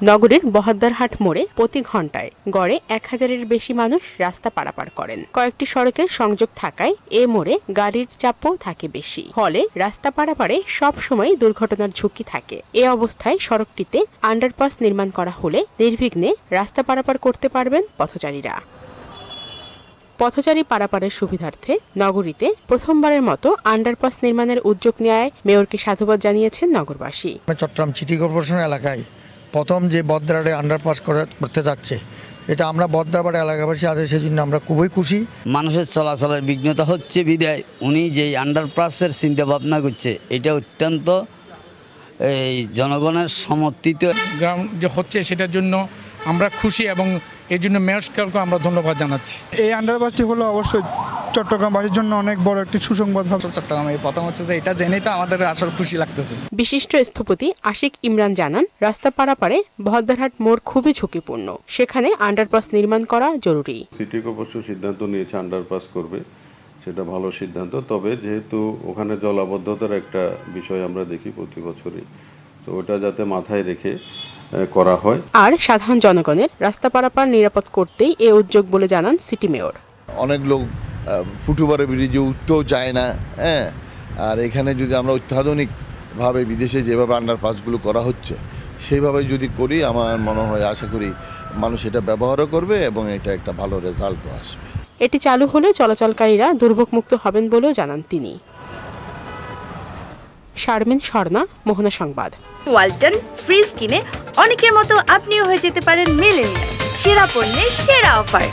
নগরীর বহদ্দারহাট মোড়ে প্রতি ঘন্টায় গড়ে 1000-এর বেশি মানুষ রাস্তা পারাপার করেন। কয়েকটি সড়কের সংযোগ থাকায় এ মোড়ে গাড়ির চাপও থাকে বেশি, ফলে রাস্তা পারাপারে সব সময় দুর্ঘটনার ঝুঁকি থাকে। এ অবস্থায় সড়কটিতে আন্ডারপাস নির্মাণ করা হলে নির্বিঘ্নে রাস্তা পারাপার করতে পারবেন পথচারীরা। পথচারী পারাপারের সুবিধার্থে নগরীতে প্রথমবারের মতো আন্ডারপাস নির্মাণের উদ্যোগ নেওয়ায় মেয়রকে সাধুবাদ জানিয়েছেন নগরবাসী। চট্টগ্রাম সিটি কর্পোরেশন এলাকায় প্রথম যে বদ্রারে আন্ডারপাস করতে যাচ্ছে, এটা আমরা বদ্রাবাড় এলাকাবাসী আছে, সেই জন্য আমরা খুবই খুশি। মানুষের চলাচলের বিঘ্নতা হচ্ছে বিদায় উনি যে আন্ডারপাসের চিন্তা ভাবনা করছে, এটা অত্যন্ত এই জনগণের সমর্থিত গ্রাম যে হচ্ছে সেটার জন্য আমরা খুশি এবং এই জন্য মেয়রকে আমরা ধন্যবাদ জানাচ্ছি। এই আন্ডারপাসটি হলো অবশ্যই চট্টগ্রামবাসীর জন্য অনেক বড় একটি সুসংবাদ হবে। চট্টগ্রামে প্রথম হচ্ছে যে এটা জেনেই তো আমাদের আসলে খুশি লাগতেছে। বিশিষ্ট স্থপতি আশিক ইমরান জানান, রাস্তা পারাপারে বহদ্দারহাট মোড় খুবই ঝুঁকিপূর্ণ, সেখানে আন্ডারপাস নির্মাণ করা জরুরি। সিটি কর্পোরেশন সিদ্ধান্ত নিয়েছে আন্ডারপাস করবে, সেটা ভালো সিদ্ধান্ত। তবে যেহেতু ওখানে জলাবদ্ধতার একটা বিষয় আমরা দেখি প্রতি বছরই, তো ওটা যাতে মাথায় রেখে করা হয়। আর সাধারণ জনগণের রাস্তা পারাপার নিরাপদ করতেই এ উদ্যোগ বলে জানান সিটি মেয়র। অনেক লোক ফুটওভারে ব্রিজে উঠতেও চায় না, হ্যাঁ, আর এখানে যদি আমরা অত্যাধুনিকভাবে বিদেশে যেভাবে আন্ডারপাসগুলো করা হচ্ছে সেইভাবে যদি করি, আমার মনে হয় আশা করি মানুষ এটা ব্যবহারও করবে এবং এটা একটা ভালো রেজাল্টও আসবে। এটি চালু হলে চলাচলকারীরা দুর্ভোগমুক্ত হবেন বলেও জানান তিনি। শারমিন স্বর্ণা, মোহনা সংবাদ। ওয়ালটন ফ্রিজ কিনে অনেকের মতো আপনিও হয়ে যেতে পারেন মিলেনিয়াল। সেরা পণ্যের সেরা অফার।